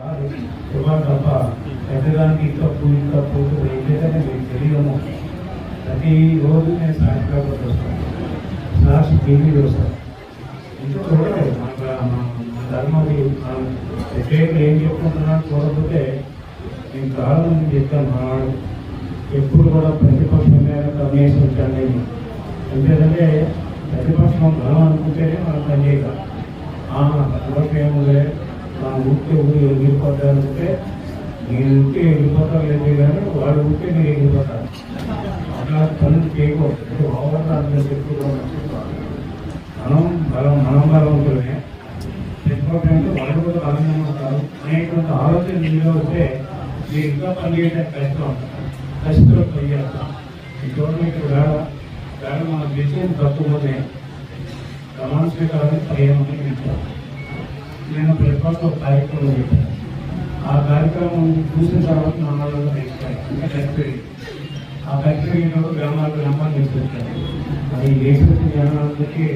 ఇవ్వాలి తప్ప పెద్దదానికి తప్పు ఏదైతే మీకు తెలియము. ప్రతిరోజు నేను సాయంత్రం వస్తాను, సాక్షి టీవీ వస్తాను. ఇంకా చూడలేదు మన ధర్మది ప్రత్యేకత ఏం చెప్పుకుంటున్నాను చూడకపోతే నేను చాలా మంది చెప్తాను. మావాడు ఎప్పుడు కూడా ప్రతిపక్షం మీద కన్నేసించండి. ఎందుకంటే ప్రతిపక్షం బలం అనుకుంటేనే మనం పనిచేయాలి. ఓకేములే నా ఊరికే వెళ్ళిపోతారు అనుకుంటే నేను ఊరికే వెళ్ళిపోతాను లేదు, కానీ వాళ్ళు ఊరికే మీరు వెళ్ళిపోతారు. అట్లా పనులు చేయకూడదు. అవగాహన చెప్పుకోవడం మనం బలవంతులమే. ప్రతిపక్షంతో వాళ్ళు కూడా బలంగా ఉంటారు అనేటువంటి ఆలోచన నీలో వస్తే మీరు ఇంకా పనిచేయడానికి కష్టం, కష్టంలో పనిచేస్తాం. ఈ గవర్నమెంట్ వేళ మన విజయం తక్కువనే ప్రమాణ స్వీకారాన్ని 15 మందికి ఇచ్చారు. నేను ప్రతిపక్ష కార్యక్రమం చెప్పాను. ఆ కార్యక్రమం చూసిన తర్వాత నమ్మకంగా తెచ్చాను. ఇంకా చచ్చిపోయింది. ఆ ఫ్యాక్టరీ గ్రామాలకు నమ్మకం తీసుకొచ్చాను. అది దేశ జనాలకి